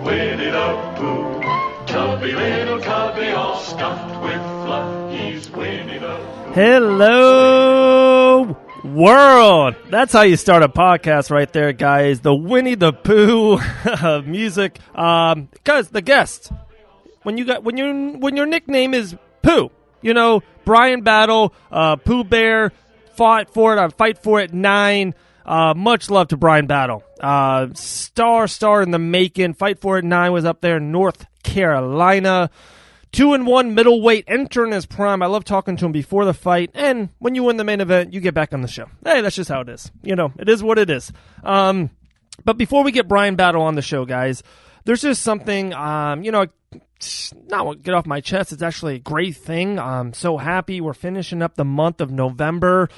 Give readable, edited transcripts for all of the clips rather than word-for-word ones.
Winnie the Pooh. Chubby little cubby, all stuffed with fluff. He's Winnie the Pooh. Hello, world. That's how you start a podcast right there, guys. The Winnie the Pooh music. Because the guest, when your nickname is Pooh, you know, Bryan Battle, Pooh Bear, fought for it on Fight For It 9. Much love to Bryan Battle. Star in the making. Fight For It 9 was up there in North Carolina. 2-1 middleweight, entering his prime. I love talking to him before the fight, and when you win the main event, you get back on the show. Hey, that's just how it is. You know, it is what it is. But before we get Bryan Battle on the show, guys, there's just something, not get off my chest. It's actually a great thing. I'm so happy we're finishing up the month of November.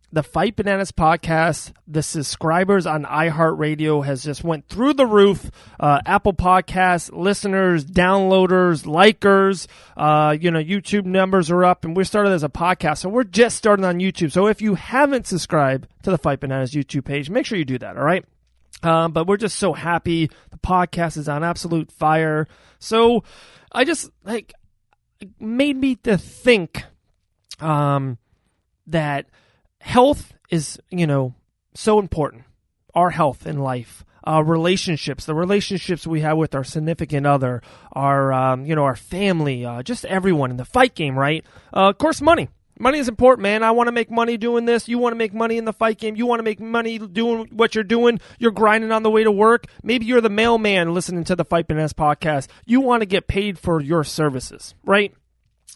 The Fight Bananas podcast, the subscribers on iHeartRadio has just went through the roof. Apple Podcasts, listeners, downloaders, likers, YouTube numbers are up, and we started as a podcast, so we're just starting on YouTube. So if you haven't subscribed to the Fight Bananas YouTube page, make sure you do that, all right? But we're just so happy. The podcast is on absolute fire. So I just, it made me to think that health is, so important. Our health in life, relationships, the relationships we have with our significant other, our family, just everyone in the fight game, right? Of course, money. Money is important, man. I want to make money doing this. You want to make money in the fight game. You want to make money doing what you're doing. You're grinding on the way to work. Maybe you're the mailman listening to the Fight Bananas podcast. You want to get paid for your services, right?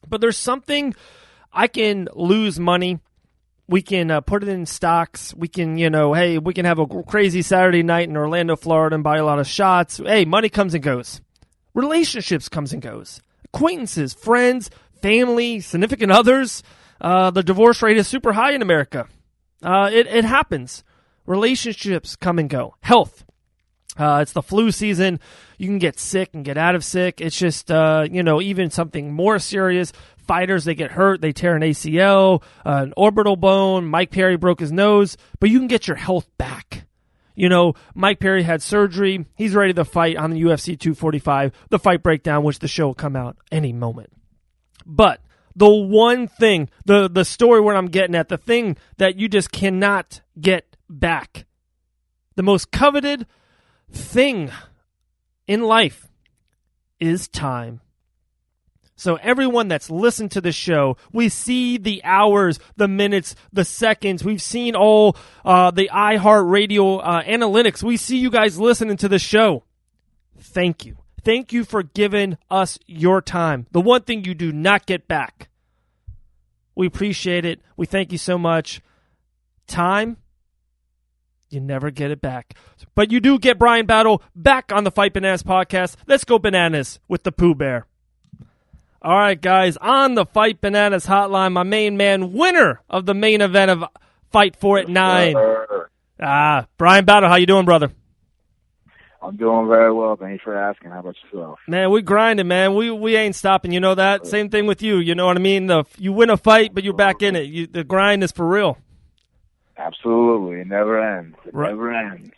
But there's something, I can lose money. We can put it in stocks. We can, we can have a crazy Saturday night in Orlando, Florida and buy a lot of shots. Hey, money comes and goes. Relationships comes and goes. Acquaintances, friends, family, significant others. The divorce rate is super high in America. It happens. Relationships come and go. Health. It's the flu season. You can get sick and get out of sick. It's just, even something more serious. Fighters, they get hurt. They tear an ACL, an orbital bone. Mike Perry broke his nose. But you can get your health back. Mike Perry had surgery. He's ready to fight on the UFC 245. The Fight Breakdown, which the show will come out any moment. But the one thing, the story where I'm getting at, the thing that you just cannot get back, the most coveted thing in life is time. So everyone that's listened to the show, we see the hours, the minutes, the seconds. We've seen all the iHeartRadio analytics. We see you guys listening to the show. Thank you. Thank you for giving us your time. The one thing you do not get back. We appreciate it. We thank you so much. Time, you never get it back. But you do get Bryan Battle back on the Fight Bananas podcast. Let's go bananas with the Pooh Bear. All right, guys, on the Fight Bananas hotline, my main man, winner of the main event of Fight For It 9. Bryan Battle, how you doing, brother? I'm doing very well. Thanks for asking. How about yourself? Man, we grinding, man. We ain't stopping. You know that? Same thing with you. You know what I mean? You win a fight, but you're back in it. The grind is for real. Absolutely. It never ends. Never ends.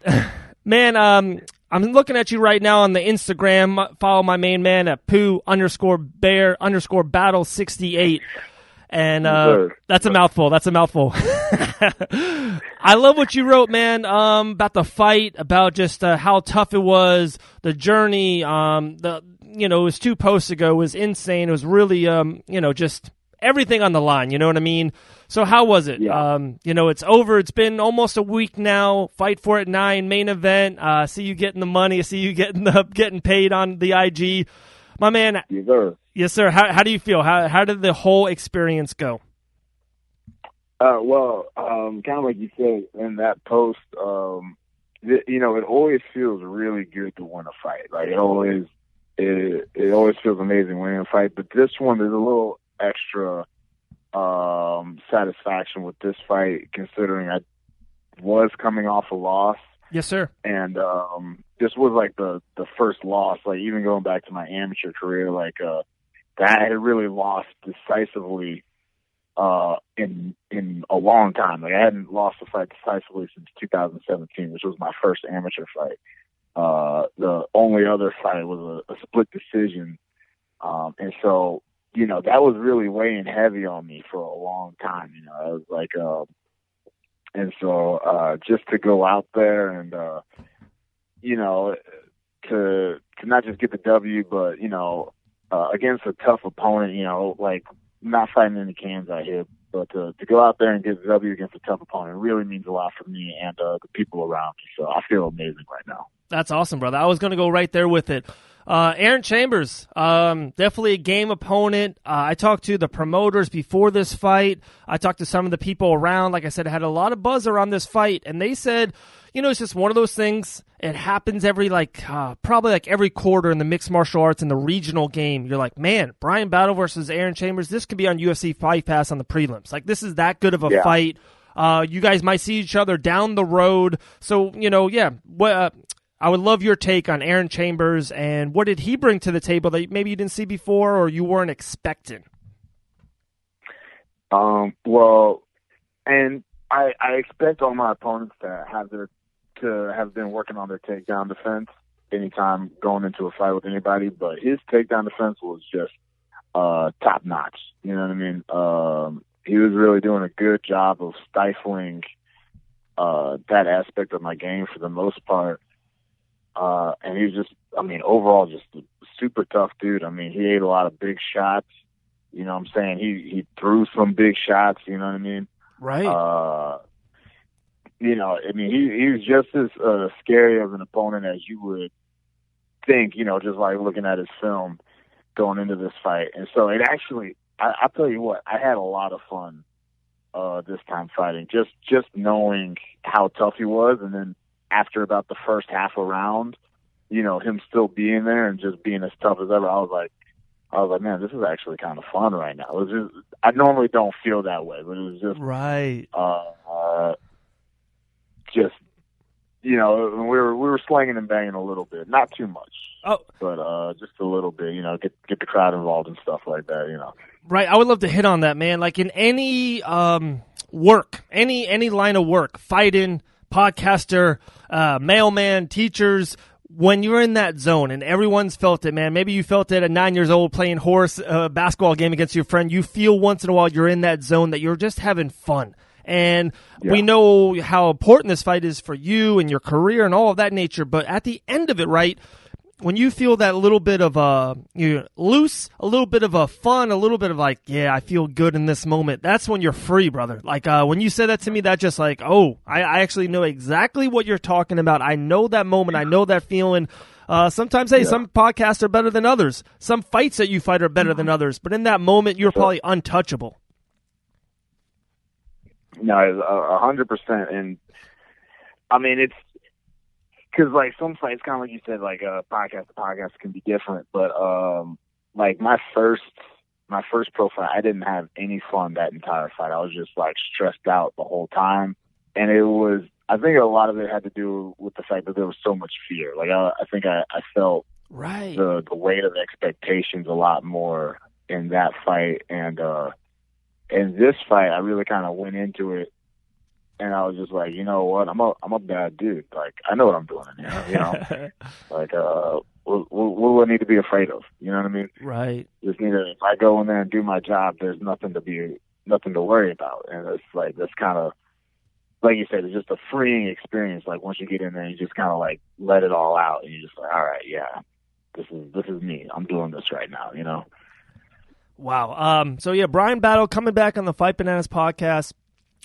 Man, I'm looking at you right now on the Instagram. Follow my main man at Pooh_Bear_Battle68. And that's a mouthful. That's a mouthful. I love what you wrote, man, about the fight, about just how tough it was, the journey. It was 2 posts ago. It was insane. It was really, just everything on the line. You know what I mean? So how was it? Yeah. It's over. It's been almost a week now. Fight For It 9 main event. See you getting the money. See you getting paid on the IG. My man. Yes, sir. Yes, sir. How do you feel? How did the whole experience go? Kind of like you said in that post, it always feels really good to win a fight. Like it always feels amazing winning a fight. But this one, there's a little extra satisfaction with this fight, considering I was coming off a loss. Yes, sir. And this was like the first loss. Like even going back to my amateur career, that I had really lost decisively in a long time. Like I hadn't lost a fight decisively since 2017, which was my first amateur fight. The only other fight was a split decision. And so, you know, that was really weighing heavy on me for a long time. You know, I was like, and so, just to go out there and, you know, to not just get the W, but, you know, against a tough opponent, you know, like not fighting any cans I hit, but to go out there and get the W against a tough opponent really means a lot for me and the people around me. So I feel amazing right now. That's awesome, brother. I was going to go right there with it. Aaron Chambers, definitely a game opponent. I talked to the promoters before this fight. I talked to some of the people around. Like I said, I had a lot of buzz around this fight, and they said, you know, it's just one of those things. It happens every, probably like every quarter in the mixed martial arts in the regional game. You're like, man, Bryan Battle versus Aaron Chambers, this could be on UFC Fight Pass on the prelims. Like, this is that good of a fight. You guys might see each other down the road. So, you know, I would love your take on Aaron Chambers and what did he bring to the table that maybe you didn't see before or you weren't expecting? Well, and I expect all my opponents to have been working on their takedown defense anytime going into a fight with anybody, but his takedown defense was just top notch. You know what I mean? He was really doing a good job of stifling that aspect of my game for the most part. And he was just, I mean, overall just a super tough dude. I mean, he ate a lot of big shots. You know what I'm saying? He threw some big shots, you know what I mean? Right. You know, I mean, he was just as scary of an opponent as you would think, you know, just like looking at his film going into this fight. And so it actually, I'll tell you what, I had a lot of fun this time fighting, just knowing how tough he was. And then after about the first half a round, you know, him still being there and just being as tough as ever, I was like, man, this is actually kind of fun right now. It was just, I normally don't feel that way, but it was just right. Just, you know, we were slinging and banging a little bit, not too much, but just a little bit. You know, get the crowd involved and stuff like that. You know, right. I would love to hit on that, man. Like in any work, any line of work, fighting, podcaster, mailman, teachers. When you're in that zone, and everyone's felt it, man. Maybe you felt it at 9 years old playing horse basketball game against your friend. You feel once in a while you're in that zone that you're just having fun. And we know how important this fight is for you and your career and all of that nature. But at the end of it, right, when you feel that little bit of loose, a little bit of a fun, a little bit of like, yeah, I feel good in this moment. That's when you're free, brother. Like when you said that to me, that just like, oh, I actually know exactly what you're talking about. I know that moment. I know that feeling. Sometimes, some podcasts are better than others. Some fights that you fight are better than others. But in that moment, you're probably untouchable. No, 100%. And I mean, it's because like some fights, kind of like you said, like podcast to podcast can be different. But like my first pro fight, I didn't have any fun that entire fight. I was just like stressed out the whole time, and it was. I think a lot of it had to do with the fact that there was so much fear. Like I think I felt right the weight of expectations a lot more in that fight, and in this fight, I really kind of went into it, and I was just like, you know what, I'm a bad dude. Like I know what I'm doing in here. You know, like what do I need to be afraid of? You know what I mean? Right. Just need to. If I go in there and do my job, there's nothing to worry about, and it's like that's kind of. Like you said, it's just a freeing experience. Like once you get in there, you just kind of like let it all out, and you're just like, all right, yeah, this is me. I'm doing this right now, you know. Wow. So yeah, Bryan Battle coming back on the Fight Bananas podcast.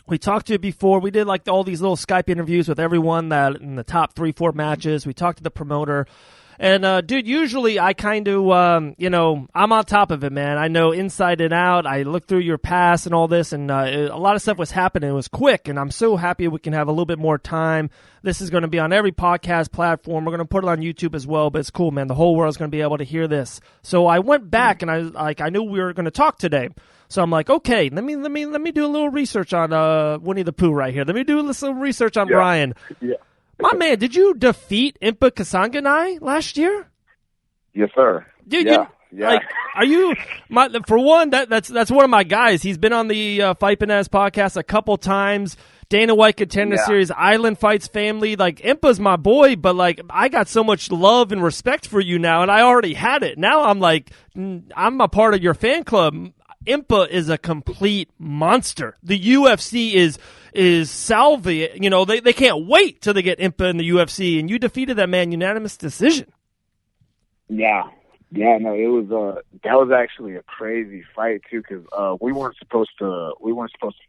We talked to you before. We did like all these little Skype interviews with everyone that in the top 3-4 matches. We talked to the promoter. And, dude, usually I kind of, I'm on top of it, man. I know inside and out. I looked through your past and all this, and a lot of stuff was happening. It was quick, and I'm so happy we can have a little bit more time. This is going to be on every podcast platform. We're going to put it on YouTube as well, but it's cool, man. The whole world's going to be able to hear this. So I went back, and I knew we were going to talk today. So I'm like, okay, let me do a little research on Winnie the Pooh right here. Let me do a little research on Bryan. Yeah. My man, did you defeat Impa Kasanganay last year? Yes, sir. Dude, yeah. Like, are you? For one, that's one of my guys. He's been on the Fight Bananas podcast a couple times. Dana White Contender Yeah. Series, Island Fights family. Like, Impa's my boy, but, like, I got so much love and respect for you now, and I already had it. Now I'm like, I'm a part of your fan club. Impa is a complete monster. The UFC is salvi. You know, they can't wait till they get Impa in the UFC, and you defeated that man unanimous decision. Yeah. Yeah, no, it was that was actually a crazy fight too, because we weren't supposed to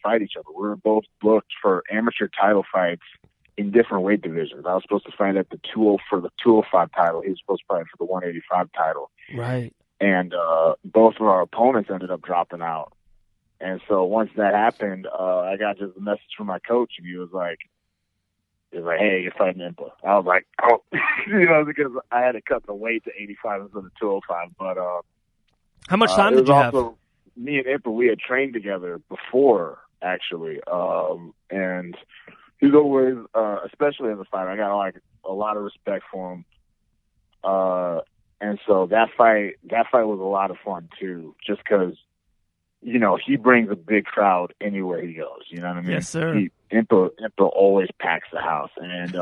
fight each other. We were both booked for amateur title fights in different weight divisions. I was supposed to fight at the 205 title. He was supposed to fight for the 185 title. Right. And both of our opponents ended up dropping out. And so once that happened, I got just a message from my coach, and he was like, hey, you're fighting Impa. I was like, oh, because I had to cut the weight to 85 instead of 205. But how much time did you have? Me and Impa, we had trained together before, actually. And he's always, especially as a fighter, I got like a lot of respect for him. And so that fight was a lot of fun too, just because, he brings a big crowd anywhere he goes. You know what I mean? Yes, sir. Impa always packs the house, and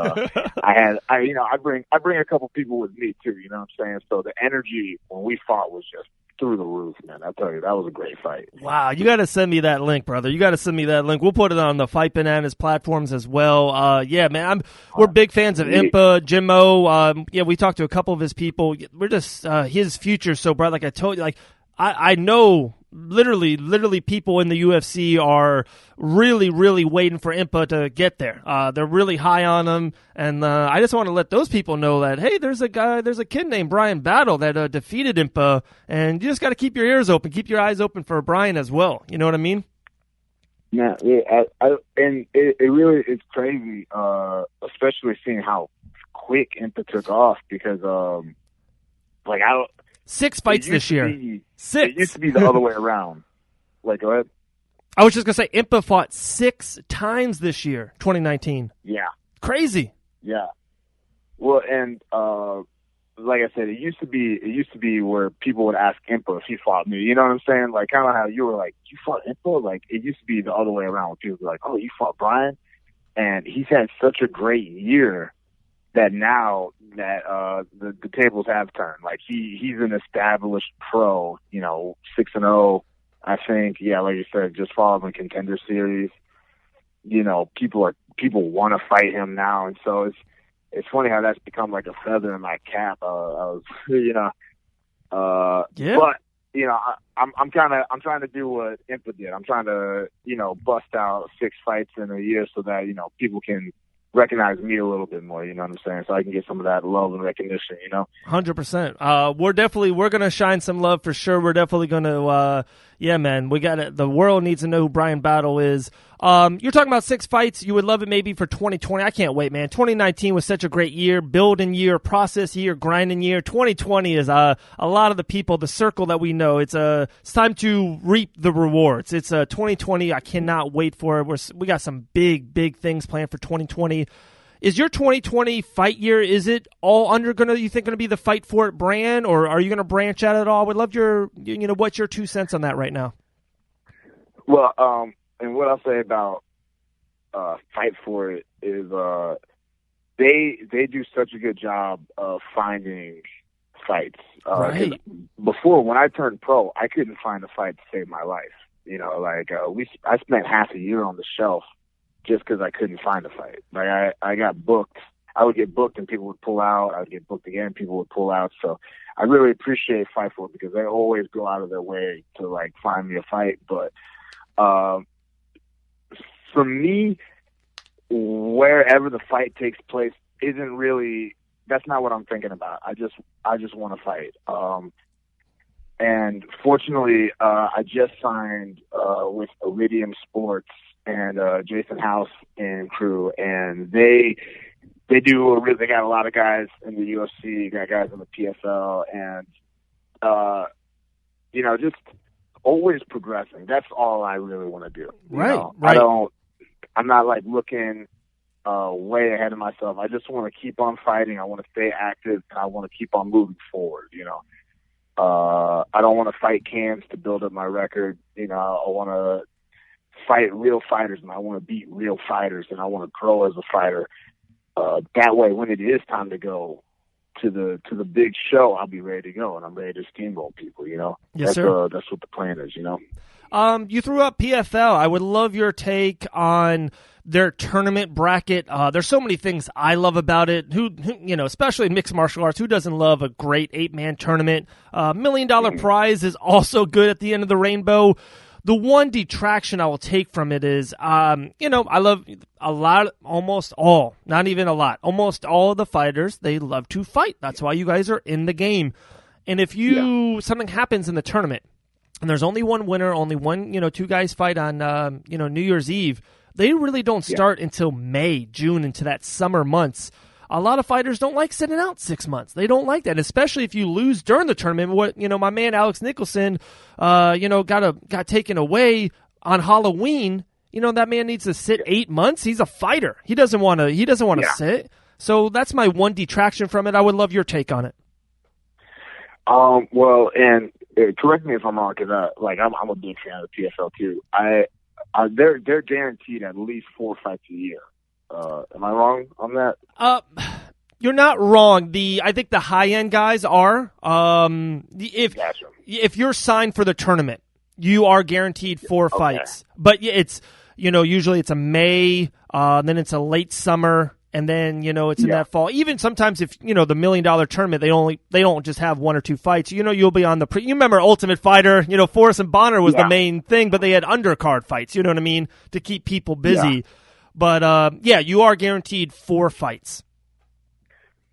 I bring a couple people with me too. You know what I'm saying? So the energy when we fought was just through the roof, man. I tell you, that was a great fight. Wow, you got to send me that link, brother. You got to send me that link. We'll put it on the Fight Bananas platforms as well. Yeah, man, we're big fans of Impa, Jimmo. Yeah, we talked to a couple of his people. We're just his future. So, bro, like I told you, like I know. Literally, people in the UFC are really, really waiting for Impa to get there. They're really high on him, and I just want to let those people know that, hey, there's a kid named Bryan Battle that defeated Impa, and you just got to keep your ears open, keep your eyes open for Bryan as well. You know what I mean? Yeah, and it really is crazy, especially seeing how quick Impa took off because, 6 fights this year. 6. It used to be the other way around. Go ahead. I was just going to say, Impa fought 6 times this year, 2019. Yeah. Crazy. Yeah. Well, and like I said, it used to be where people would ask Impa if he fought me. You know what I'm saying? Like, kind of how you were like, you fought Impa? Like, it used to be the other way around, where people were like, oh, you fought Bryan? And he's had such a great year that now that the tables have turned. Like he's an established pro, 6-0, I think. Yeah, like you said, just followed the Contender Series. People want to fight him now, and so it's funny how that's become like a feather in my cap. Yeah. But I'm trying to do what Impa did. I'm trying to bust out 6 fights in a year so that people can recognize me a little bit more, you know what I'm saying? So I can get some of that love and recognition, 100%. We're going to shine some love for sure. We're definitely going to, yeah, man, we got it. The world needs to know who Bryan Battle is. You're talking about 6 fights. You would love it maybe for 2020. I can't wait, man. 2019 was such a great year, building year, process year, grinding year. 2020 is a lot of the people, the circle that we know. It's time to reap the rewards. It's 2020. I cannot wait for it. We got some big things planned for 2020. Is your 2020 fight year, is it all you think going to be the Fight for It brand, or are you going to branch out at all? Would love what's your 2 cents on that right now? Well, and what I'll say about Fight for It is they do such a good job of finding fights. Right. Before, when I turned pro, I couldn't find a fight to save my life. I spent half a year on the shelf just because I couldn't find a fight. Like I got booked. I would get booked and people would pull out. I would get booked again, people would pull out. So I really appreciate Fight for It because they always go out of their way to find me a fight. But for me, wherever the fight takes place that's not what I'm thinking about. I just want to fight. And fortunately, I just signed with Iridium Sports and Jason House and crew, and they got a lot of guys in the UFC, got guys in the PFL, and just always progressing. That's all I really want to do. Right. I'm not looking way ahead of myself. I just want to keep on fighting. I want to stay active, and I want to keep on moving forward. I don't want to fight cans to build up my record. I want to fight real fighters and I want to beat real fighters and I want to grow as a fighter. That way, when it is time to go to the big show, I'll be ready to go and I'm ready to steamroll people. Yes, sir. That's what the plan is. You threw up PFL. I would love your take on their tournament bracket. There's so many things I love about it. Who especially in mixed martial arts, who doesn't love a great 8-man tournament? $1 million prize is also good at the end of the rainbow. The one detraction I will take from it is, I love almost all of the fighters, they love to fight. That's why you guys are in the game. And if something happens in the tournament, and there's only one winner, only one, two guys fight on, New Year's Eve, they really don't start until May, June, into that summer months. A lot of fighters don't like sitting out 6 months. They don't like that, especially if you lose during the tournament. My man Alex Nicholson, got taken away on Halloween. That man needs to sit 8 months. He's a fighter. He doesn't want to sit. So that's my one detraction from it. I would love your take on it. Well, and correct me if I'm wrong, because I'm a big fan of the PFL too. They're guaranteed at least 4 fights a year. Am I wrong on that? You're not wrong. I think the high end guys are. If you're signed for the tournament, you are guaranteed 4 fights. But it's usually it's a May, then it's a late summer, and then it's in that fall. Even sometimes if the $1 million tournament, they don't just have 1 or 2 fights. You'll be on you remember Ultimate Fighter? Forrest and Bonner was the main thing, but they had undercard fights. You know what I mean, to keep people busy. Yeah. But you are guaranteed 4 fights.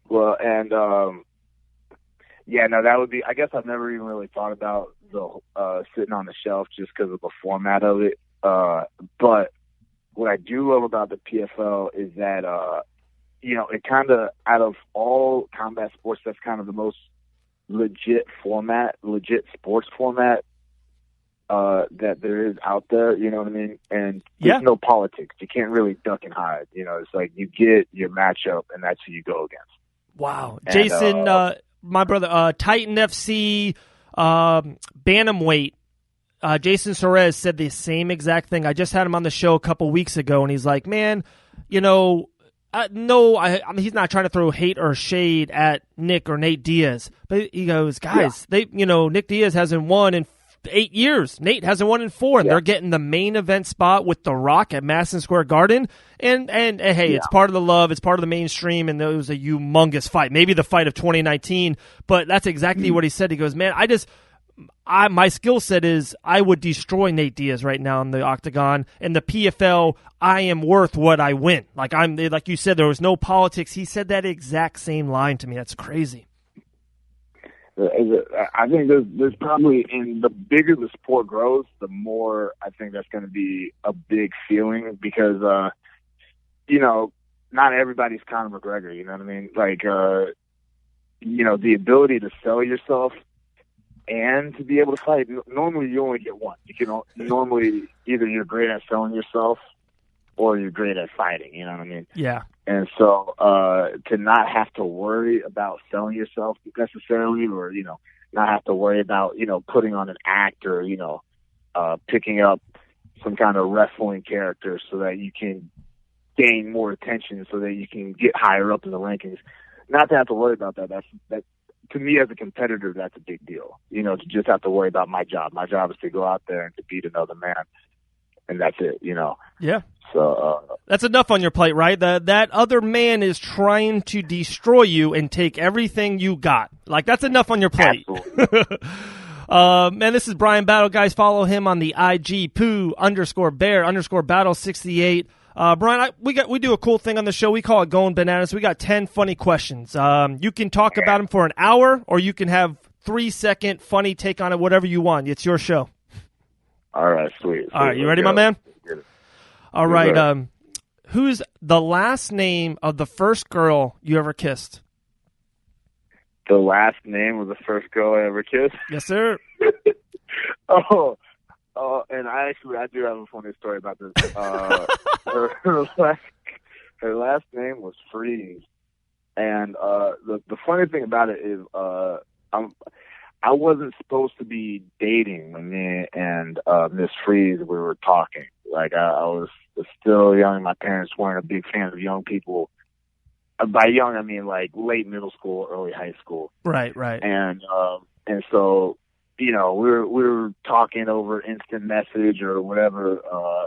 Well, and that would be. I guess I've never even really thought about the sitting on the shelf just because of the format of it. But what I do love about the PFL is that it kind of, out of all combat sports, that's kind of the most legit sports format that there is out there, you know what I mean? And there's no politics. You can't really duck and hide. It's like you get your matchup, and that's who you go against. Wow. And, Jason, my brother, Titan FC, Bantamweight, Jason Suarez said the same exact thing. I just had him on the show a couple weeks ago, and he's like, man, he's not trying to throw hate or shade at Nick or Nate Diaz, but he goes, guys, Nick Diaz hasn't won in 8 years. Nate hasn't won in 4, and they're getting the main event spot with The Rock at Madison Square Garden. And hey, it's part of the love. It's part of the mainstream, and it was a humongous fight. Maybe the fight of 2019, but that's exactly what he said. He goes, man, my skill set is I would destroy Nate Diaz right now in the octagon. In the PFL, I am worth what I win. Like you said, there was no politics. He said that exact same line to me. That's crazy. I think there's probably, and the bigger the sport grows, the more I think that's going to be a big feeling because, not everybody's Conor McGregor, you know what I mean? Like, the ability to sell yourself and to be able to fight, normally you only get one. You can normally either you're great at selling yourself or you're great at fighting, you know what I mean? Yeah. And so to not have to worry about selling yourself necessarily or, not have to worry about, putting on an act or, picking up some kind of wrestling character so that you can gain more attention so that you can get higher up in the rankings. Not to have to worry about that. That to me as a competitor, that's a big deal. To just have to worry about my job. My job is to go out there and to beat another man. And that's it, Yeah. So that's enough on your plate, right? That other man is trying to destroy you and take everything you got. Like, that's enough on your plate. Absolutely. Man, this is Bryan Battle. Guys, follow him on the IG Pooh_Bear_Battle68. Bryan, we do a cool thing on the show. We call it Going Bananas. We got 10 funny questions. You can talk about them for an hour, or you can have 3-second funny take on it, whatever you want. It's your show. All right, sweet. All right, you ready, my man? All right. Who's the last name of the first girl you ever kissed? The last name of the first girl I ever kissed? Yes, sir. And I do have a funny story about this. Her last name was Freeze, and the funny thing about it is I wasn't supposed to be dating when me and Miss Freeze we were talking, Like I was still young. My parents weren't a big fan of young people. By young, I mean like late middle school, early high school. Right. And so, we were talking over instant message or whatever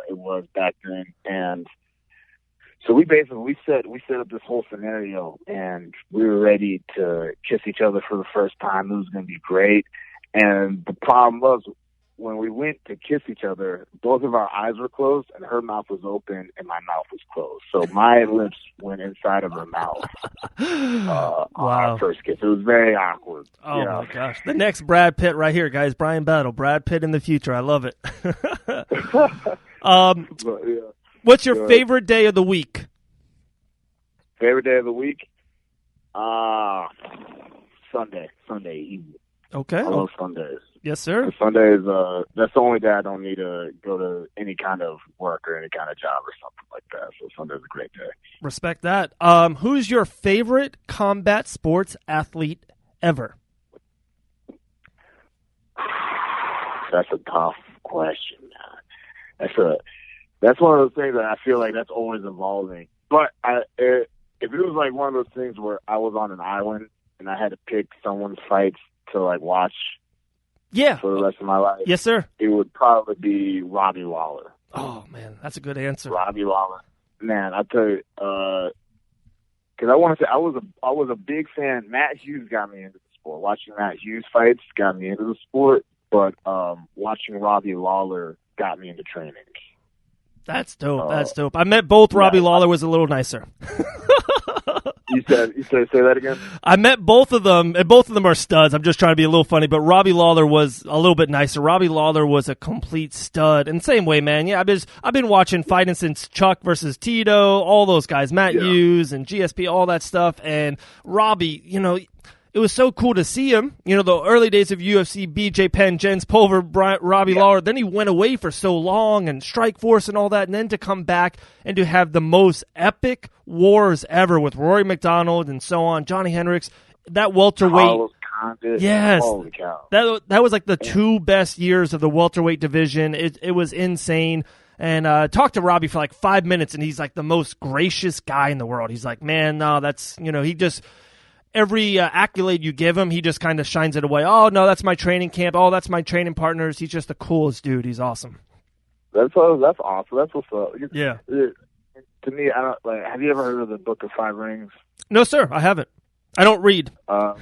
it was back then, and so we set up this whole scenario, and we were ready to kiss each other for the first time. It was going to be great, and the problem was when we went to kiss each other, both of our eyes were closed, and her mouth was open, and my mouth was closed. So my lips went inside of her mouth. Wow. On our first kiss. It was very awkward. Oh, my gosh. The next Brad Pitt right here, guys. Bryan Battle. Brad Pitt in the future. I love it. What's your favorite day of the week? Favorite day of the week? Sunday evening. Okay. I love Sundays. Yes, sir. Sundays, that's the only day I don't need to go to any kind of work or any kind of job or something like that. So Sunday's a great day. Respect that. Who's your favorite combat sports athlete ever? That's a tough question, man. That's one of those things that I feel like that's always evolving. But if it was like one of those things where I was on an island and I had to pick someone's fights to like watch for the rest of my life. Yes, sir. It would probably be Robbie Lawler. Oh man, that's a good answer. Robbie Lawler, man, I tell you, because I want to say I was a big fan. Matt Hughes got me into the sport. Watching Matt Hughes fights got me into the sport, but watching Robbie Lawler got me into training. That's dope. That's dope. I met both. Robbie Lawler was a little nicer. You said say that again? I met both of them, and both of them are studs. I'm just trying to be a little funny, but Robbie Lawler was a little bit nicer. Robbie Lawler was a complete stud. And same way, man. Yeah, I've been watching fighting since Chuck versus Tito, all those guys, Matt Hughes and GSP, all that stuff. And Robbie, it was so cool to see him. The early days of UFC, BJ Penn, Jens Pulver, Robbie Lawler. Then he went away for so long, and Strikeforce and all that. And then to come back and to have the most epic wars ever with Rory McDonald and so on, Johnny Hendricks, that welterweight. Carlos Condit. Yes. Holy cow. That was like the two best years of the welterweight division. It was insane. And talked to Robbie for like 5 minutes, and he's like the most gracious guy in the world. He's like, man, no, that's, he just... Every accolade you give him, he just kind of shines it away. Oh, no, that's my training camp. Oh, that's my training partners. He's just the coolest dude. He's awesome. That's awesome. That's what's up. Yeah. To me, I don't like. Have you ever heard of the Book of Five Rings? No, sir, I haven't. I don't read. Well,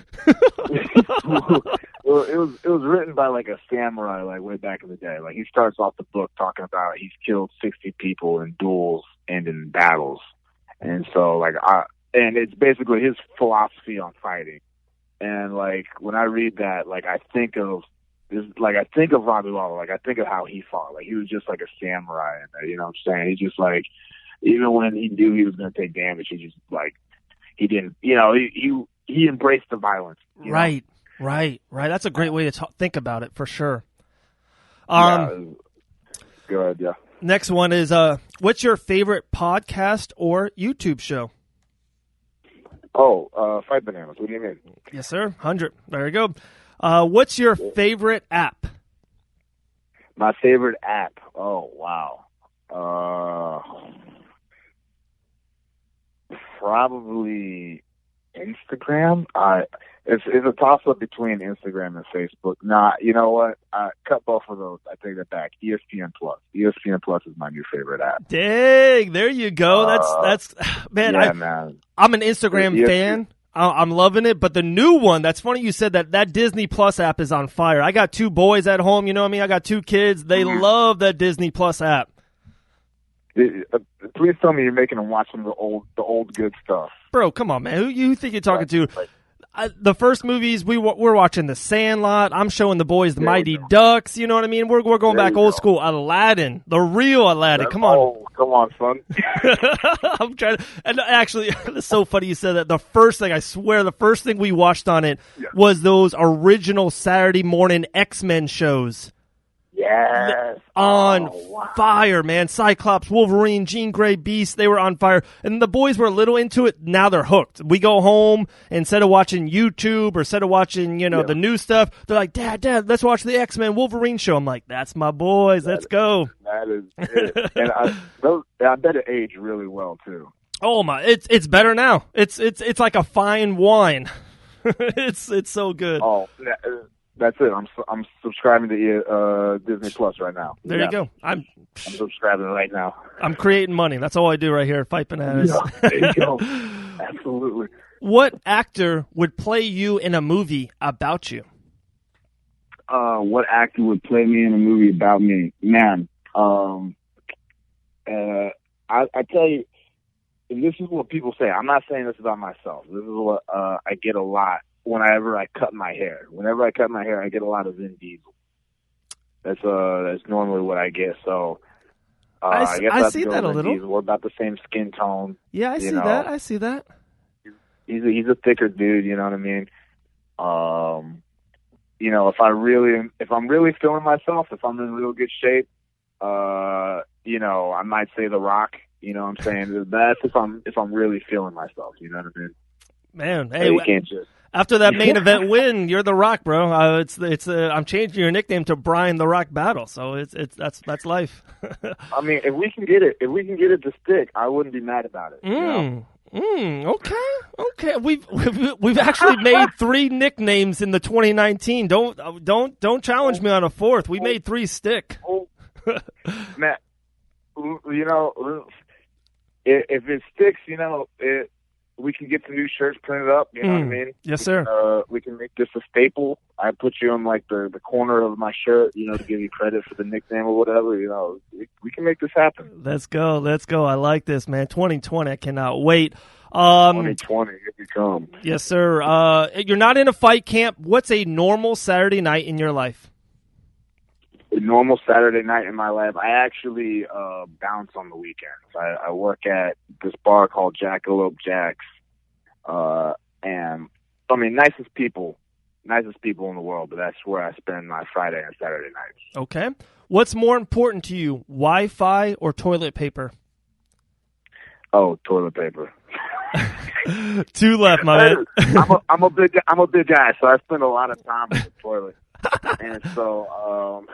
it was written by like a samurai, like way back in the day. Like he starts off the book talking about he's killed 60 people in duels and in battles, and so and it's basically his philosophy on fighting. And like when I read that, like I think of Robbie Lawler, like I think of how he fought. Like he was just like a samurai, and you know what I'm saying? He just like, even when he knew he was going to take damage, he just like he didn't. He embraced the violence. Right. That's a great way to think about it for sure. Good. Yeah. Next one is what's your favorite podcast or YouTube show? Fight Bananas. What do you mean? Yes, sir. 100. There you go. What's your favorite app? My favorite app? Oh, wow. Probably Instagram. It's a toss-up between Instagram and Facebook. Nah, you know what? Cut both of those. I take that back. ESPN Plus. ESPN Plus is my new favorite app. Dang, there you go. That's man. Yeah, man. I'm an Instagram fan. I'm loving it. But the new one, that's funny you said that Disney Plus app is on fire. I got 2 boys at home. You know what I mean? I got 2 kids. They love that Disney Plus app. Please tell me you're making them watch some of the old good stuff. Bro, come on, man. Who you think you're talking to? The first movies, we're watching The Sandlot. I'm showing the boys the Mighty Ducks. You know what I mean? We're going back old school. Aladdin, the real Aladdin. Come on. Oh, come on, son. I'm trying to. And actually, it's so funny you said that. The first thing we watched on it was those original Saturday morning X-Men shows. Yes. On wow. fire, man. Cyclops, Wolverine, Jean Grey, Beast, they were on fire. And the boys were a little into it. Now they're hooked. We go home, instead of watching YouTube or instead of watching, the new stuff, they're like, Dad, let's watch the X-Men Wolverine show. I'm like, that's my boys. Let's go. That is it. And I bet it aged really well, too. Oh, my. It's better now. It's like a fine wine. It's so good. Oh, that's it. I'm subscribing to Disney Plus right now. There you go. I'm subscribing right now. I'm creating money. That's all I do right here at Fight Bananas. Yeah, there you go. Absolutely. What actor would play you in a movie about you? What actor would play me in a movie about me? Man, I tell you, this is what people say. I'm not saying this about myself. This is what I get a lot. Whenever I cut my hair, I get a lot of Vin Diesel. That's normally what I get. So I guess I see that a little. Diesel. We're about the same skin tone. Yeah, I see that. He's a thicker dude. You know what I mean? If I'm really feeling myself, if I'm in real good shape, I might say The Rock. You know what I'm saying? That's if I'm really feeling myself. You know what I mean? Man, hey, you can't just. After that main event win, you're The Rock, bro. I'm changing your nickname to Bryan The Rock Battle. So that's life. I mean, if we can get it to stick, I wouldn't be mad about it. Okay. We've actually made 3 nicknames in the 2019. Don't challenge me on a 4th. We made 3 stick. Matt, if it sticks, we can get some new shirts printed up. You know what I mean? Yes, sir. We can make this a staple. I put you on like the corner of my shirt, to give you credit for the nickname or whatever. We can make this happen. Let's go. I like this, man. 2020. I cannot wait. 2020, here we come. Yes, sir. You're not in a fight camp. What's a normal Saturday night in your life? A normal Saturday night in my life, I actually bounce on the weekends. I work at this bar called Jackalope Jack's, and I mean nicest people in the world, but that's where I spend my Friday and Saturday nights. Okay. What's more important to you, Wi-Fi or toilet paper? Oh, toilet paper. 2 left, my man. I'm a big guy, so I spend a lot of time on the toilet, and so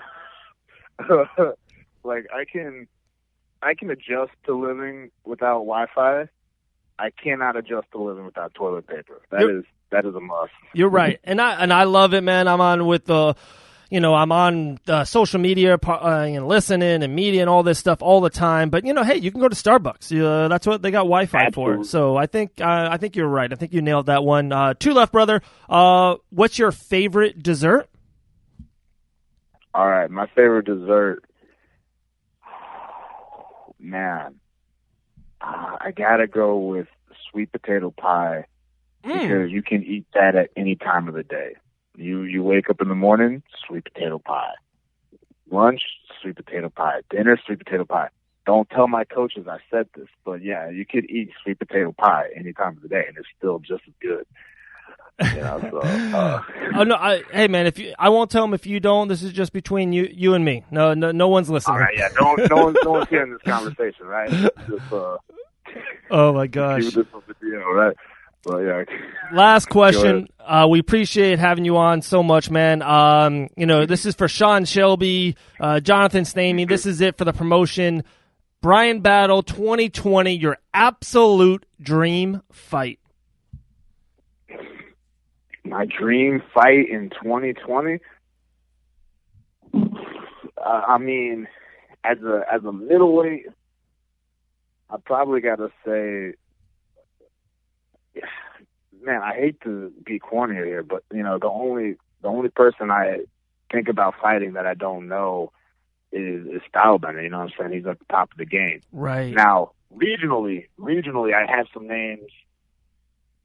like I can adjust to living without Wi-Fi. I cannot adjust to living without toilet paper. That is a must. You're right, and I love it, man. I'm on with I'm on social media, listening and media and all this stuff all the time. But hey, you can go to Starbucks. That's what they got Wi-Fi for. So I think you're right. I think you nailed that one. 2 left, brother. What's your favorite dessert? All right, my favorite dessert. Man, I gotta go with sweet potato pie because you can eat that at any time of the day. You wake up in the morning, sweet potato pie. Lunch, sweet potato pie. Dinner, sweet potato pie. Don't tell my coaches I said this, but yeah, you could eat sweet potato pie any time of the day, and it's still just as good. Oh no! Hey man, I won't tell them if you don't. This is just between you and me. No one's listening. All right, yeah, no one's hearing this conversation, right? Just, oh my gosh! Keep this on the deal, right? But yeah. Last question. We appreciate having you on so much, man. This is for Sean Shelby, Jonathan Stamey. This is it for the promotion. Bryan Battle 2020, your absolute dream fight. My dream fight in 2020? I mean, as a middleweight, I probably got to say, man, I hate to be corny here, but the only person I think about fighting that I don't know is Stylebender. You know what I'm saying? He's at the top of the game. Right. Now, regionally, I have some names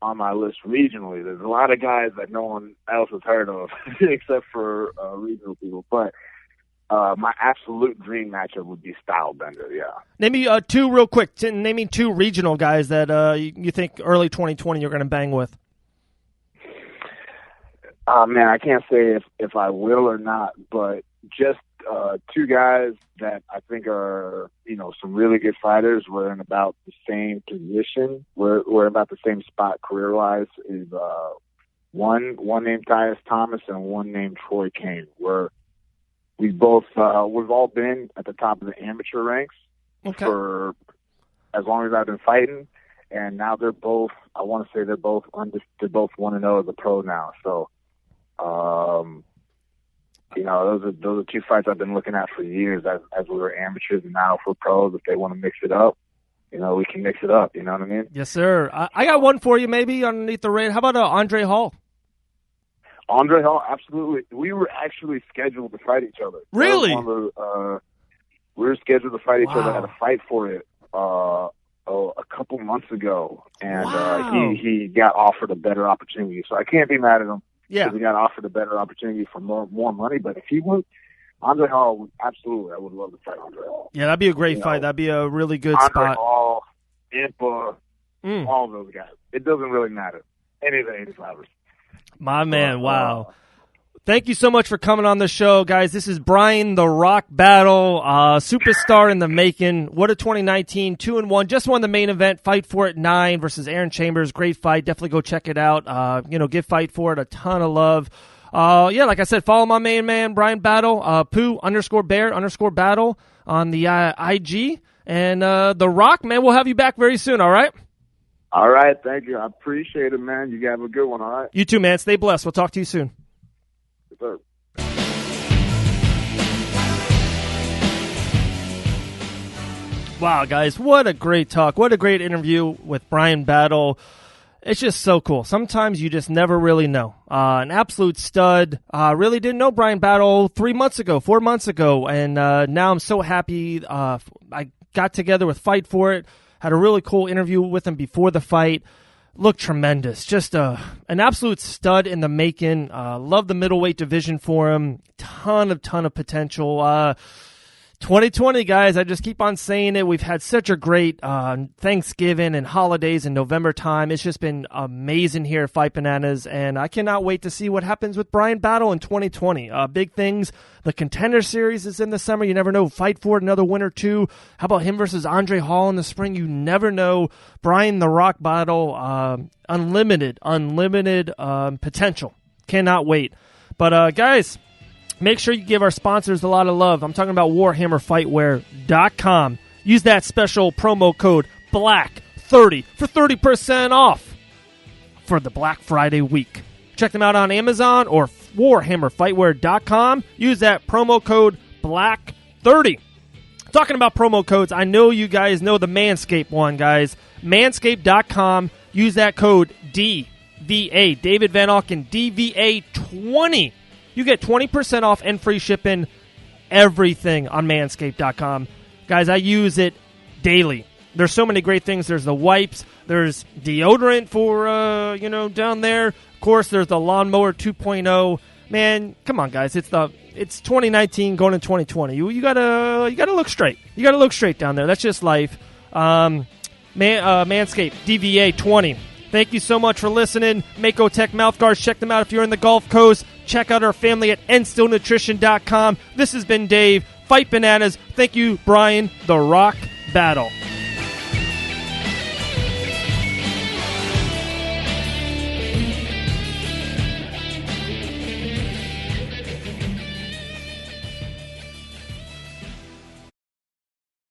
on my list regionally. There's a lot of guys that no one else has heard of except for regional people. But my absolute dream matchup would be Stylebender, yeah. Name me 2 real quick. Name me 2 regional guys that you think early 2020 you're going to bang with. Man, I can't say if I will or not, but just two guys that I think are, some really good fighters. We're in about the same position. We're about the same spot career-wise. Is one named Tyus Thomas and one named Troy Kane. We've all been at the top of the amateur ranks for as long as I've been fighting, and now they're both. I want to say they're both 1-0 as a pro now. So, those are two fights I've been looking at for years as we were amateurs, and now if we're pros, if they want to mix it up, we can mix it up. You know what I mean? Yes, sir. I got one for you, maybe underneath the radar. How about Andre Hall? Andre Hall, absolutely. We were actually scheduled to fight each other. Really? We were scheduled to fight each other. I had a fight for it a couple months ago, and he got offered a better opportunity. So I can't be mad at him. Yeah, he got offered a better opportunity for more money. But if he would, Andre Hall, absolutely, I would love to fight Andre Hall. Yeah, that'd be a great fight. That'd be a really good Andre spot. Hall, Impa, all of those guys. It doesn't really matter. Any of the 85ers. My man, wow. Thank you so much for coming on the show, guys. This is Bryan the Rock Battle, superstar in the making. What a 2019, 2-1. Just won the main event, Fight For It 9 versus Aaron Chambers. Great fight. Definitely go check it out. Give Fight For It a ton of love. Like I said, follow my main man, Bryan Battle, Pooh_Bear_Battle on the IG. And The Rock, man, we'll have you back very soon, all right? All right, thank you. I appreciate it, man. You have a good one, all right? You too, man. Stay blessed. We'll talk to you soon. Yes, sir. Wow, guys, what a great talk. What a great interview with Bryan Battle. It's just so cool. Sometimes you just never really know. An absolute stud. Really didn't know Bryan Battle 4 months ago, and now I'm so happy I got together with Fight For It. Had a really cool interview with him before the fight. Looked tremendous. Just an absolute stud in the making. Love the middleweight division for him. Ton of potential. 2020, guys, I just keep on saying it. We've had such a great Thanksgiving and holidays in November time. It's just been amazing here at Fight Bananas, and I cannot wait to see what happens with Bryan Battle in 2020. Big things. The Contender Series is in the summer. You never know. Fight For It, another win or two. How about him versus Andre Hall in the spring? You never know. Bryan the Rock Battle, unlimited potential. Cannot wait. But, guys, make sure you give our sponsors a lot of love. I'm talking about WarhammerFightwear.com. Use that special promo code BLACK30 for 30% off for the Black Friday week. Check them out on Amazon or WarhammerFightwear.com. Use that promo code BLACK30. Talking about promo codes, I know you guys know the Manscaped one, guys. Manscaped.com. Use that code DVA, David Van Auken, DVA20. You get 20% off and free shipping, everything on Manscaped.com. Guys, I use it daily. There's so many great things. There's the wipes. There's deodorant for, down there. Of course, there's the Lawnmower 2.0. Man, come on, guys. It's 2019 going into 2020. You gotta look straight. You gotta look straight down there. That's just life. Manscaped, DVA 20. Thank you so much for listening. Mako Tech mouth guards. Check them out if you're in the Gulf Coast. Check out our family at EnStillNutrition.com. This has been Dave. Fight Bananas. Thank you, Bryan the Rock Battle.